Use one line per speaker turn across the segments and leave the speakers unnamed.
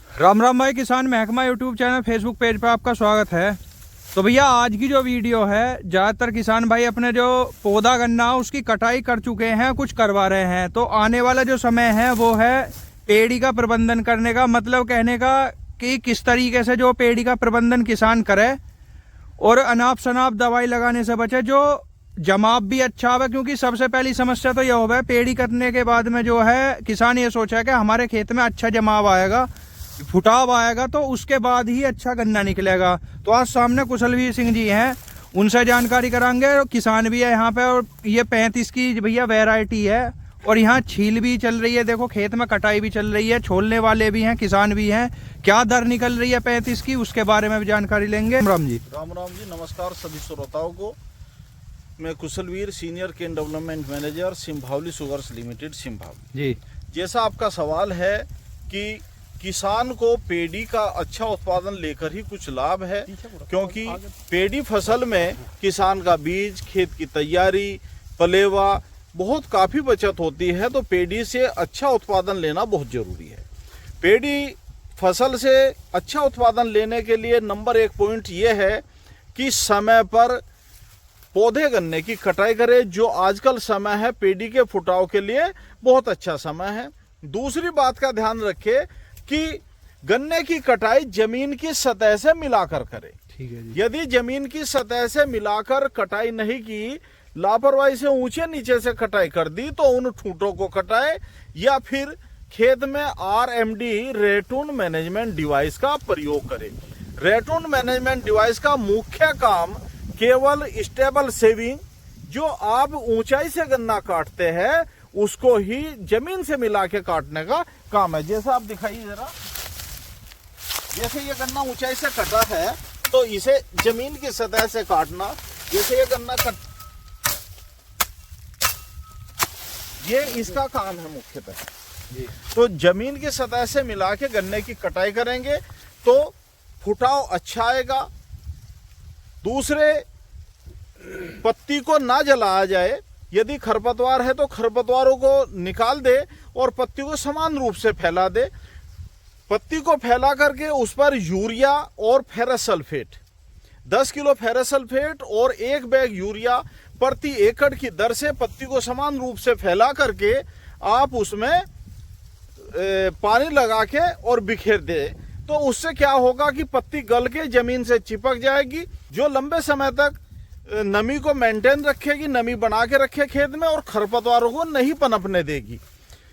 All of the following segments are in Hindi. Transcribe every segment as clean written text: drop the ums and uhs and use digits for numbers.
राम राम भाई, किसान महकमा यूट्यूब चैनल फेसबुक पेज पे आपका स्वागत है। तो भैया आज की जो वीडियो है, ज़्यादातर किसान भाई अपने जो पौधा गन्ना उसकी कटाई कर चुके हैं, कुछ करवा रहे हैं। तो आने वाला जो समय है वो है पेड़ी का प्रबंधन करने का। मतलब कहने का कि किस तरीके से जो पेड़ी का प्रबंधन किसान करे और अनाप शनाप दवाई लगाने से बचे, जो जमाव भी अच्छा आवे। क्योंकि सबसे पहली समस्या तो यह हो है, पेड़ी कटने के बाद में जो है किसान ये सोचा कि हमारे खेत में अच्छा जमाव आएगा, फुटाव आएगा, तो उसके बाद ही अच्छा गन्ना निकलेगा। तो आज सामने कुशलवीर सिंह जी हैं, उनसे जानकारी कराएंगे। किसान भी है यहाँ पे, और ये 35 की भैया वैरायटी है। और यहाँ छील भी चल रही है, देखो खेत में कटाई भी चल रही है, छोलने वाले भी हैं, किसान भी हैं। क्या दर निकल रही है 35 की, उसके बारे में भी जानकारी लेंगे। राम जी।
राम राम जी, नमस्कार सभी श्रोताओं को। मैं Kushalveer, senior cane development manager, Simbhaoli sugars limited, Simbhaoli ji. जैसा आपका सवाल है कि किसान को पेड़ी का अच्छा उत्पादन लेकर ही कुछ लाभ है, क्योंकि पेड़ी फसल में किसान का बीज, खेत की तैयारी, पलेवा बहुत काफ़ी बचत होती है। तो पेड़ी से अच्छा उत्पादन लेना बहुत ज़रूरी है। पेड़ी फसल से अच्छा उत्पादन लेने के लिए नंबर 1 पॉइंट ये है कि समय पर पौधे गन्ने की कटाई करें, जो आजकल समय है पेड़ी के फुटाव के लिए बहुत अच्छा समय है। दूसरी बात का ध्यान रखें कि गन्ने की कटाई जमीन की सतह से मिलाकर करें।
ठीक है जी।
यदि जमीन की सतह से मिलाकर कटाई नहीं की, लापरवाही से ऊंचे नीचे से कटाई कर दी, तो उन ठूंठों को कटाए या फिर खेत में RMD रेटून मैनेजमेंट डिवाइस का प्रयोग करें। रेटून मैनेजमेंट डिवाइस का मुख्य काम केवल स्टेबल सेविंग, जो आप ऊंचाई से गन्ना काटते हैं उसको ही जमीन से मिला के काटने का काम है। जैसा आप दिखाइए जरा, जैसे ये गन्ना ऊंचाई से कटा है तो इसे जमीन की सतह से काटना। जैसे ये गन्ना ये इसका काम है मुख्यतः। तो जमीन की सतह से मिला के गन्ने की कटाई करेंगे तो फुटाव अच्छा आएगा। दूसरे, पत्ती को ना जलाया जाए। यदि खरपतवार है तो खरपतवारों को निकाल दे और पत्ती को समान रूप से फैला दे। पत्ती को फैला करके उस पर यूरिया और ferrous sulphate, 10 kilo ferrous sulphate और 1 बैग यूरिया प्रति एकड़ की दर से पत्ती को समान रूप से फैला करके आप उसमें पानी लगा के और बिखेर दे। तो उससे क्या होगा कि पत्ती गल के जमीन से चिपक जाएगी, जो लंबे समय तक नमी को मेंटेन रखेगी, नमी बना के रखे खेत में, और खरपतवारों को नहीं पनपने देगी।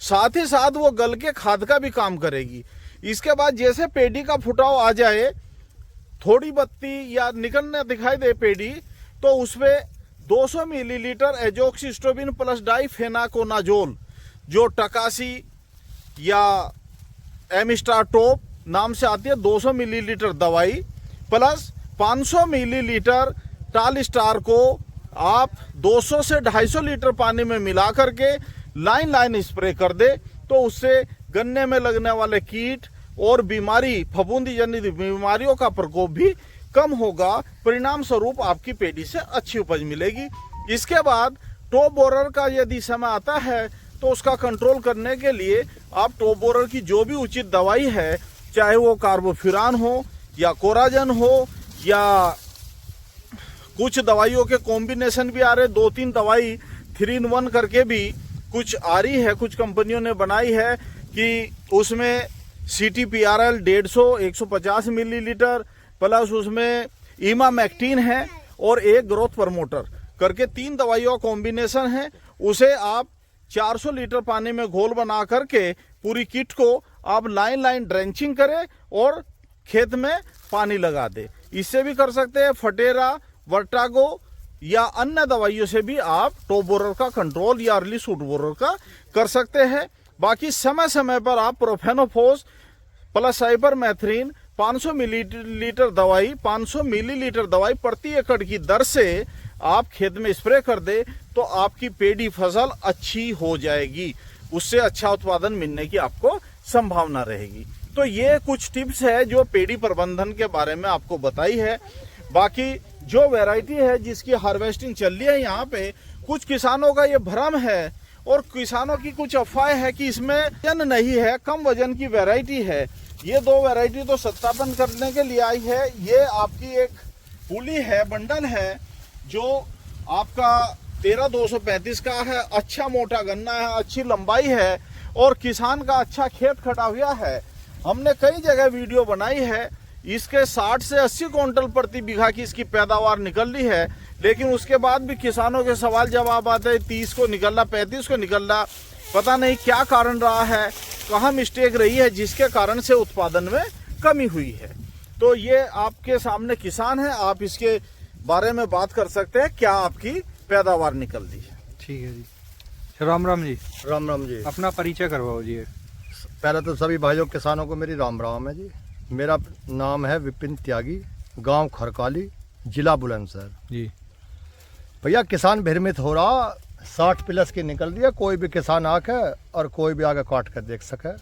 साथ ही साथ वो गल के खाद का भी काम करेगी। इसके बाद जैसे पेड़ी का फुटाव आ जाए, थोड़ी बत्ती या निकलने दिखाई दे पेड़ी, तो उसमें 200 मिलीलीटर एजोक्सिस्ट्रोबिन प्लस डाइफेनाकोनाजोल, जो टकासी या एमिस्टाटोप नाम से आती है, 200 मिलीलीटर दवाई प्लस 500 मिलीलीटर टाल स्टार को आप 200 से 250 लीटर पानी में मिला करके लाइन स्प्रे कर दे। तो उससे गन्ने में लगने वाले कीट और बीमारी, फफूंदी जनित बीमारियों का प्रकोप भी कम होगा। परिणाम स्वरूप आपकी पेड़ी से अच्छी उपज मिलेगी। इसके बाद टॉप बोरर का यदि समय आता है तो उसका कंट्रोल करने के लिए आप टॉप बोरर की जो भी उचित दवाई है, चाहे वो कार्बोफ्यूरान हो या कोराजन हो या कुछ दवाइयों के कॉम्बिनेशन भी आ रहे, 2-3 दवाई 3 in 1 करके भी कुछ आ रही है, कुछ कंपनियों ने बनाई है कि उसमें CTPRL 150 मिलीलीटर प्लस उसमें इमामेक्टिन है और एक ग्रोथ प्रमोटर करके 3 दवाइयों का कॉम्बिनेशन है। उसे आप 400 लीटर पानी में घोल बना करके पूरी किट को आप लाइन ड्रेंचिंग करें और खेत में पानी लगा दे। इससे भी कर सकते हैं फटेरा, वर्टागो या अन्य दवाइयों से भी आप टॉप बोरर का कंट्रोल या अर्ली शूट बोरर का कर सकते हैं। बाकी समय समय पर आप प्रोफेनोफोस प्लस साइपरमेथ्रिन 500 मिलीलीटर दवाई प्रति एकड़ की दर से आप खेत में स्प्रे कर दे, तो आपकी पेड़ी फसल अच्छी हो जाएगी। उससे अच्छा उत्पादन मिलने की आपको संभावना रहेगी। तो ये कुछ टिप्स है जो पेड़ी प्रबंधन के बारे में आपको बताई है। बाकी जो वैरायटी है जिसकी हार्वेस्टिंग चल रही है यहाँ पे, कुछ किसानों का ये भ्रम है और किसानों की कुछ अफवाह है कि इसमें वजन नहीं है, कम वजन की वैरायटी है। ये 2 वैरायटी तो सत्यापन करने के लिए आई है। ये आपकी एक पुली है, बंडल है, जो आपका 13,235 का है। अच्छा मोटा गन्ना है, अच्छी लंबाई है और किसान का अच्छा खेत खटा हुआ है। हमने कई जगह वीडियो बनाई है, इसके 60 से 80 क्विंटल प्रति बीघा की इसकी पैदावार निकल रही है। लेकिन उसके बाद भी किसानों के सवाल जवाब आते हैं, 30 को निकल रहा, 35 को निकल रहा। पता नहीं क्या कारण रहा है, कहाँ मिस्टेक रही है, जिसके कारण से उत्पादन में कमी हुई है। तो ये आपके सामने किसान है, आप इसके बारे में बात कर सकते हैं, क्या आपकी पैदावार निकल रही है।
ठीक है जी। राम राम जी।
राम राम जी।
अपना परिचय करवाओ जी।
पहले तो सभी भाइयों किसानों को मेरी राम राम है जी। मेरा नाम है विपिन त्यागी, गांव खरकाली, जिला बुलंदशहर
जी।
भैया किसान भ्रमित हो रहा, 60 प्लस की निकल रही है। कोई भी किसान आके और कोई भी आगे काट कर देख सके,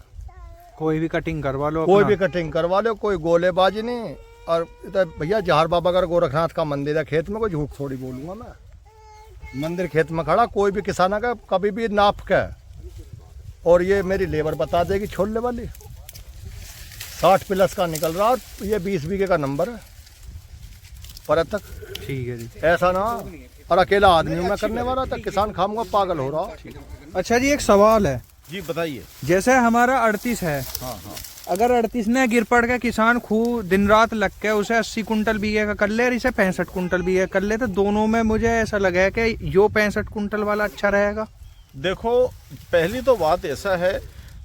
कोई भी कटिंग करवा लो,
कोई भी कटिंग करवा लो, कोई गोलेबाजी नहीं। और भैया जहर बाबा का गोरखनाथ का मंदिर है खेत में, कोई झूठ थोड़ी बोलूंगा मैं। मंदिर खेत में खड़ा, कोई भी किसान का कभी भी नाप के, और ये मेरी लेबर बता देगी छोड़ने वाली, 60 प्लस का निकल रहा। ये 20 बीघे का नंबर है पर तक।
ठीक है जी।
ऐसा ना, और अकेला आदमी मैं करने वाला था, किसान खाऊंगा पागल हो रहा।
अच्छा जी, एक सवाल है
जी बताइए।
जैसे हमारा 38 है,
हाँ।
अगर 38 ने गिर पड़ के किसान खूब दिन रात लग के उसे 80 कुंटल बीघे का कर ले और इसे 65 कुंटल बीघे कर ले, तो दोनों में मुझे ऐसा लगा है कि यो 65 कुंटल वाला अच्छा रहेगा।
देखो, पहली तो बात ऐसा है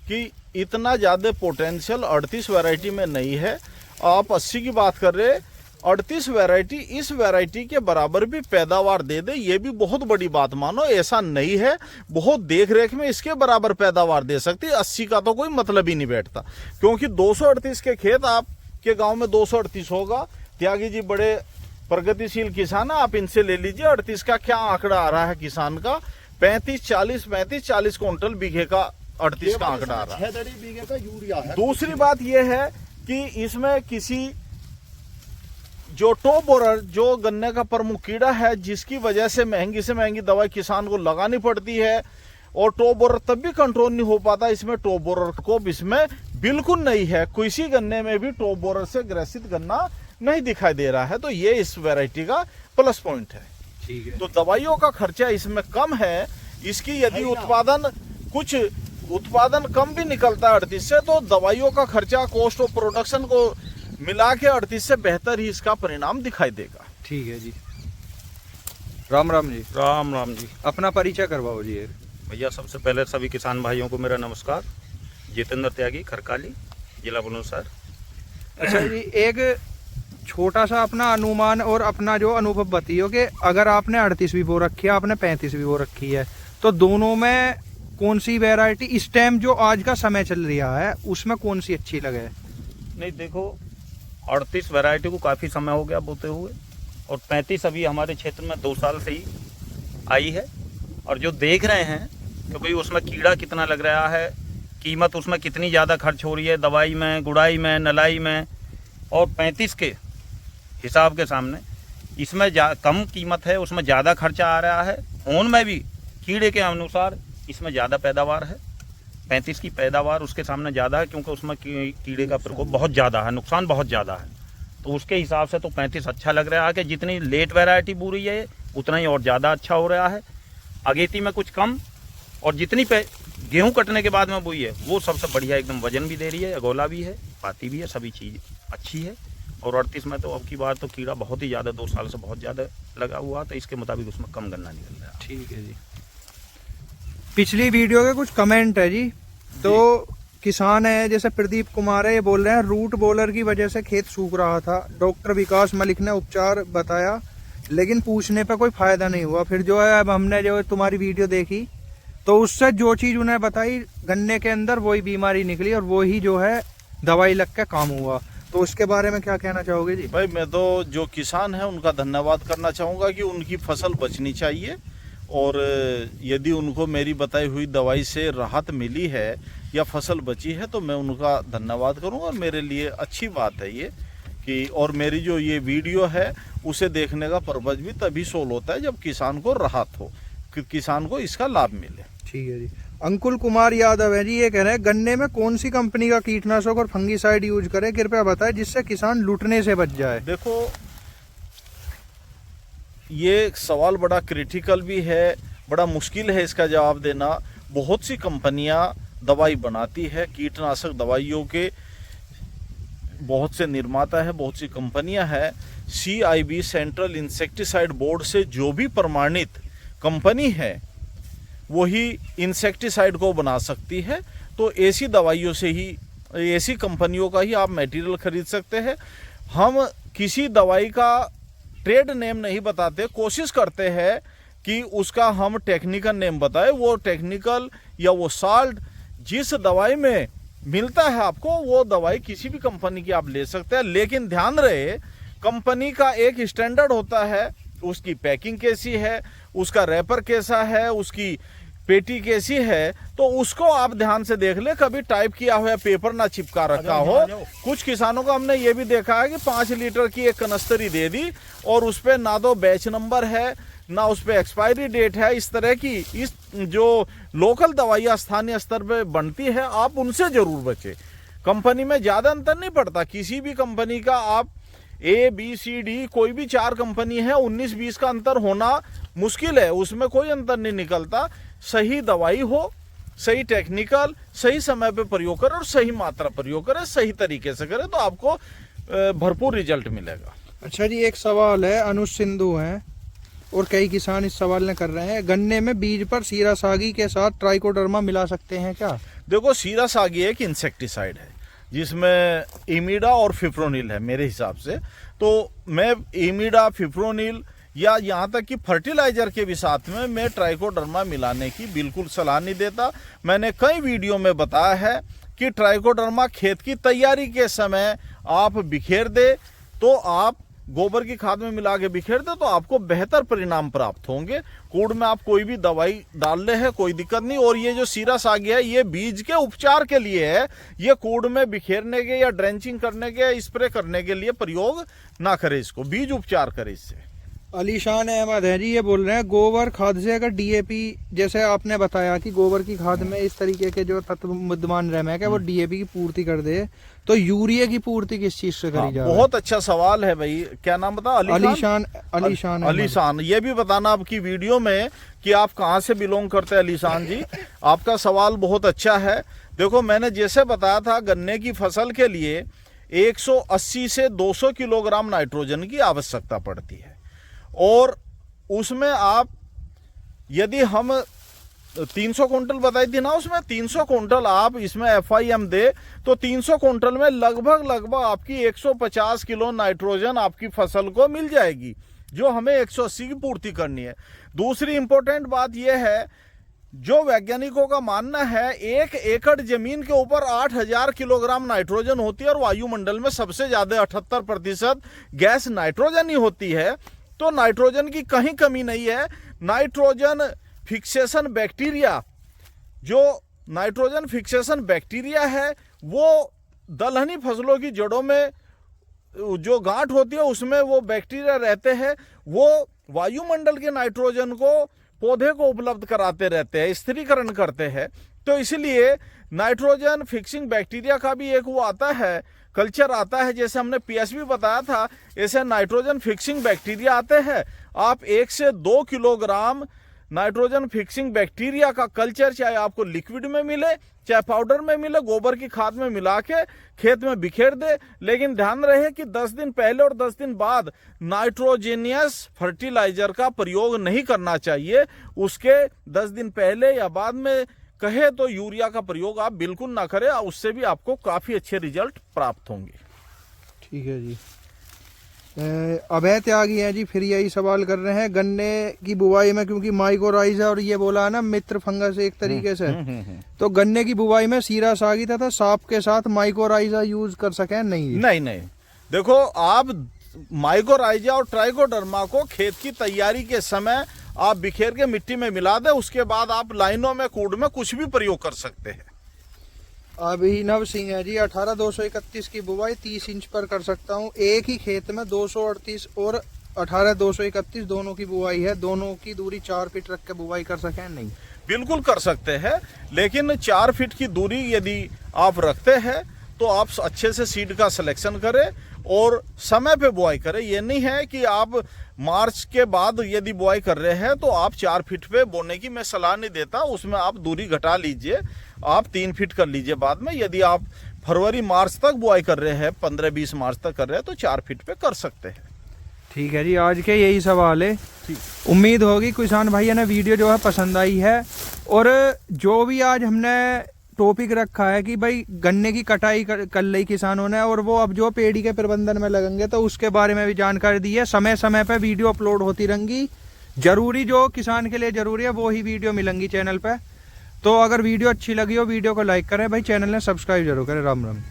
कि इतना ज़्यादा पोटेंशियल 38 वैरायटी में नहीं है। आप 80 की बात कर रहे, 38 वैरायटी इस वैरायटी के बराबर भी पैदावार दे दे, ये भी बहुत बड़ी बात मानो। ऐसा नहीं है, बहुत देख रेख में इसके बराबर पैदावार दे सकती है। 80 का तो कोई मतलब ही नहीं बैठता, क्योंकि 238 के खेत आपके गांव में 238 होगा। त्यागी जी बड़े प्रगतिशील किसान है, आप इनसे ले लीजिए 38 का क्या आंकड़ा आ रहा है किसान का। 35-40 क्विंटल बीघे का 38 का आंकड़ा आ रहा है।
6 बीघे का यूरिया है।
दूसरी बात यह है कि इसमें किसी जो टॉप बोरर, जो गन्ने का प्रमुख कीड़ा है, जिसकी वजह से महंगी से महंगी दवाई किसान को लगानी पड़ती है, और टॉप बोरर तब भी कंट्रोल नहीं हो पाता। इसमें टॉप बोरर को इसमें बिल्कुल नहीं है, किसी गन्ने में भी टॉप बोरर से ग्रसित गन्ना नहीं दिखाई दे रहा है। तो ये इस वैरायटी का प्लस पॉइंट है।
ठीक है।
तो दवाइयों का खर्चा इसमें कम है। इसकी यदि उत्पादन कम भी निकलता है 38 से, तो दवाइयों का खर्चा, कॉस्ट ऑफ प्रोडक्शन को मिला के 38 से बेहतर ही इसका परिणाम दिखाई देगा।
ठीक है जी। राम राम जी।
राम राम जी।
अपना परिचय करवाओ जी।
भैया सबसे पहले सभी किसान भाइयों को मेरा नमस्कार। जितेंद्र त्यागी, खरकाली, जिला बुलंदशहर।
अच्छा जी, एक छोटा सा अपना अनुमान और अपना जो अनुभव बताइए कि अगर आपने 38 भी बो रखी है, आपने 35 भी बो रखी है, तो दोनों में कौन सी वैरायटी इस टाइम जो आज का समय चल रहा है उसमें कौन सी अच्छी लगे?
नहीं देखो, 38 वैरायटी को काफ़ी समय हो गया बोते हुए, और 35 अभी हमारे क्षेत्र में 2 साल से ही आई है। और जो देख रहे हैं कि भाई उसमें कीड़ा कितना लग रहा है, कीमत उसमें कितनी ज़्यादा खर्च हो रही है, दवाई में, गुड़ाई में, नलाई में, और 35 के हिसाब के सामने इसमें कम कीमत है, उसमें ज़्यादा खर्चा आ रहा है। ओन में भी कीड़े के अनुसार इसमें ज़्यादा पैदावार है। 35 की पैदावार उसके सामने ज़्यादा है, क्योंकि उसमें कीड़े का प्रकोप बहुत ज़्यादा है, नुकसान बहुत ज़्यादा है। तो उसके हिसाब से तो 35 अच्छा लग रहा है कि जितनी लेट वैरायटी बो रही है उतना ही और ज़्यादा अच्छा हो रहा है। अगेती में कुछ कम, और जितनी गेहूँ कटने के बाद में बोई है वो सबसे बढ़िया, एकदम वजन भी दे रही है, अगोला भी है, पाती भी है, सभी चीज़ अच्छी है। और 38 में तो अब की बार तो कीड़ा बहुत ही ज़्यादा 2 साल से बहुत ज़्यादा लगा हुआ, तो इसके मुताबिक उसमें कम गन्ना निकल रहा है।
ठीक है जी। पिछली वीडियो के कुछ कमेंट है जी। तो किसान है जैसे प्रदीप कुमार है, ये बोल रहे हैं रूट बॉलर की वजह से खेत सूख रहा था, डॉक्टर विकास मलिक ने उपचार बताया लेकिन पूछने पे कोई फायदा नहीं हुआ। फिर जो है अब हमने जो तुम्हारी वीडियो देखी तो उससे जो चीज़ उन्हें बताई गन्ने के अंदर वही बीमारी निकली और वही जो है दवाई लग के काम हुआ। तो उसके बारे में क्या कहना चाहोगे जी?
भाई मैं तो जो किसान है उनका धन्यवाद करना चाहूँगा कि उनकी फसल बचनी चाहिए, और यदि उनको मेरी बताई हुई दवाई से राहत मिली है या फसल बची है तो मैं उनका धन्यवाद करूँगा। और मेरे लिए अच्छी बात है ये कि, और मेरी जो ये वीडियो है उसे देखने का पर्पज भी तभी सोल होता है जब किसान को राहत हो, कि किसान को इसका लाभ मिले।
ठीक है जी। अंकुल कुमार यादव है जी, ये कह रहे हैं गन्ने में कौन सी कंपनी का कीटनाशक और फंगीसाइड यूज करें, कृपया बताएं जिससे किसान लूटने से बच जाए।
देखो, ये सवाल बड़ा क्रिटिकल भी है, बड़ा मुश्किल है इसका जवाब देना। बहुत सी कंपनियां दवाई बनाती है, कीटनाशक दवाइयों के बहुत से निर्माता है, बहुत सी कंपनियां हैं। CIB सेंट्रल इंसेक्टिसाइड बोर्ड से जो भी प्रमाणित कंपनी है वही इंसेक्टिसाइड को बना सकती है। तो ऐसी दवाइयों से ही, ऐसी कंपनियों का ही आप मटेरियल खरीद सकते हैं। हम किसी दवाई का ट्रेड नेम नहीं बताते, कोशिश करते हैं कि उसका हम टेक्निकल नेम बताएं। वो टेक्निकल या वो साल्ट जिस दवाई में मिलता है आपको, वो दवाई किसी भी कंपनी की आप ले सकते हैं। लेकिन ध्यान रहे, कंपनी का एक स्टैंडर्ड होता है, उसकी पैकिंग कैसी है, उसका रैपर कैसा है, उसकी पेटी कैसी है, तो उसको आप ध्यान से देख ले। कभी टाइप किया हुआ पेपर ना चिपका रखा हो। कुछ किसानों को हमने ये भी देखा है कि 5 लीटर की एक कनस्तरी दे दी और उस पर ना तो बैच नंबर है, ना उस पर एक्सपायरी डेट है। इस तरह की इस जो लोकल दवाइयाँ स्थानीय स्तर पे बनती है, आप उनसे जरूर बचे। कंपनी में ज़्यादा अंतर नहीं पड़ता। किसी भी कंपनी का आप ABCD कोई भी 4 कंपनी है, 19-20 का अंतर होना मुश्किल है, उसमें कोई अंतर नहीं निकलता। सही दवाई हो, सही टेक्निकल, सही समय पे प्रयोग करें और सही मात्रा प्रयोग करें, सही तरीके से करें, तो आपको भरपूर रिजल्ट मिलेगा।
अच्छा जी, एक सवाल है, अनुज सिंधु हैं और कई किसान इस सवाल ने कर रहे हैं, गन्ने में बीज पर सीरासागी के साथ ट्राइकोडर्मा मिला सकते हैं क्या?
देखो, सीरासागी एक इंसेक्टिसाइड है जिसमें इमिडा और फिप्रोनिल है मेरे हिसाब से। तो मैं इमिडा, फिप्रोनिल या यहाँ तक कि फर्टिलाइजर के भी साथ में मैं ट्राइकोडर्मा मिलाने की बिल्कुल सलाह नहीं देता। मैंने कई वीडियो में बताया है कि ट्राइकोडर्मा खेत की तैयारी के समय आप बिखेर दे, तो आप गोबर की खाद में मिला के बिखेर दे, तो आपको बेहतर परिणाम प्राप्त होंगे। कूड़ में आप कोई भी दवाई डाल रहे हैं, कोई दिक्कत नहीं। और ये जो सीरासागी है, ये बीज के उपचार के लिए है, ये कूड़ में बिखेरने के या ड्रेंचिंग करने के, स्प्रे करने के लिए प्रयोग ना करें, इसको बीज उपचार करें इससे।
अलीशान अहमद है जी, ये बोल रहे हैं गोबर खाद से अगर DAP, जैसे आपने बताया कि गोबर की खाद में इस तरीके के जो तत्व विद्यमान रह है वो DAP की पूर्ति कर दे, तो यूरिया की पूर्ति किस चीज से करी जाए?
बहुत अच्छा सवाल है भाई। क्या नाम बता? अलीशान। ये भी बताना आपकी वीडियो में कि आप कहाँ से बिलोंग करते हैं अलीशान जी। आपका सवाल बहुत अच्छा है। देखो, मैंने जैसे बताया था, गन्ने की फसल के लिए 180 से 200 किलोग्राम नाइट्रोजन की आवश्यकता पड़ती है। और उसमें आप, यदि हम 300 क्विंटल बताई थी ना, उसमें 300 क्विंटल आप इसमें FIM दे, तो 300 क्विंटल में लगभग आपकी 150 किलो नाइट्रोजन आपकी फसल को मिल जाएगी, जो हमें 180 की पूर्ति करनी है। दूसरी इंपॉर्टेंट बात यह है, जो वैज्ञानिकों का मानना है, 1 एकड़ जमीन के ऊपर 8000 किलोग्राम नाइट्रोजन होती है और वायुमंडल में सबसे ज्यादा 78% गैस नाइट्रोजन ही होती है। तो नाइट्रोजन की कहीं कमी नहीं है। नाइट्रोजन फिक्सेशन बैक्टीरिया, जो नाइट्रोजन फिक्सेशन बैक्टीरिया है, वो दलहनी फसलों की जड़ों में जो गांठ होती है उसमें वो बैक्टीरिया रहते हैं, वो वायुमंडल के नाइट्रोजन को पौधे को उपलब्ध कराते रहते हैं, स्थिरीकरण करते हैं। तो इसलिए नाइट्रोजन फिक्सिंग बैक्टीरिया का भी एक वो आता है, कल्चर आता है। जैसे हमने PSB बताया था, ऐसे नाइट्रोजन फिक्सिंग बैक्टीरिया आते हैं। आप 1 से 2 किलोग्राम नाइट्रोजन फिक्सिंग बैक्टीरिया का कल्चर, चाहे आपको लिक्विड में मिले चाहे पाउडर में मिले, गोबर की खाद में मिला के खेत में बिखेर दे। लेकिन ध्यान रहे कि 10 दिन पहले और 10 दिन बाद नाइट्रोजेनियस फर्टिलाइजर का प्रयोग नहीं करना चाहिए। उसके 10 दिन पहले या बाद में कहे तो यूरिया का प्रयोग आप बिल्कुल ना करें, उससे भी आपको काफी अच्छे रिजल्ट प्राप्त होंगे।
ठीक है जी। अभय त्यागी है जी, फिर यही सवाल कर रहे हैं, गन्ने की बुवाई में क्योंकि माइकोराइजा और ये बोला है ना मित्र फंगस एक तरीके से, तो गन्ने की बुवाई में सीरासागी तथा सांप के साथ माइकोराइजा यूज कर सके? नहीं।
देखो, आप माइकोराइजा और ट्राइकोडर्मा को खेत की तैयारी के समय आप बिखेर के मिट्टी में मिला दे, उसके बाद आप लाइनों में, कूड़ में कुछ भी प्रयोग कर सकते हैं।
अभिनव सिंह है जी, 18-231 की बुवाई 30 इंच पर कर सकता हूँ। एक ही खेत में 238 और 18-231 दोनों की बुवाई है, दोनों की दूरी 4 फीट रख के बुवाई कर सके? नहीं।
बिल्कुल कर सकते हैं, लेकिन 4 फीट की दूरी यदि आप रखते हैं तो आप अच्छे से सीड का सिलेक्शन करें और समय पे बुआई करें। ये नहीं है कि आप मार्च के बाद यदि बुआई कर रहे हैं तो आप 4 फीट पे बोने की मैं सलाह नहीं देता, उसमें आप दूरी घटा लीजिए, आप 3 फीट कर लीजिए बाद में। यदि आप फरवरी मार्च तक बुआई कर रहे हैं, 15-20 मार्च तक कर रहे हैं तो 4 फीट पे कर सकते हैं।
ठीक है जी, आज के यही सवाल है। उम्मीद होगी किसान भाइयों ने वीडियो जो है पसंद आई है। और जो भी आज हमने टॉपिक रखा है कि भाई गन्ने की कटाई कर ली किसानों ने, और वो अब जो पेड़ी के प्रबंधन में लगेंगे तो उसके बारे में भी जानकारी दी है। समय समय पे वीडियो अपलोड होती रहेंगी, जरूरी जो किसान के लिए जरूरी है वो ही वीडियो मिलेंगी चैनल पे। तो अगर वीडियो अच्छी लगी हो वीडियो को लाइक करें भाई, चैनल ने सब्सक्राइब जरूर करें। राम राम।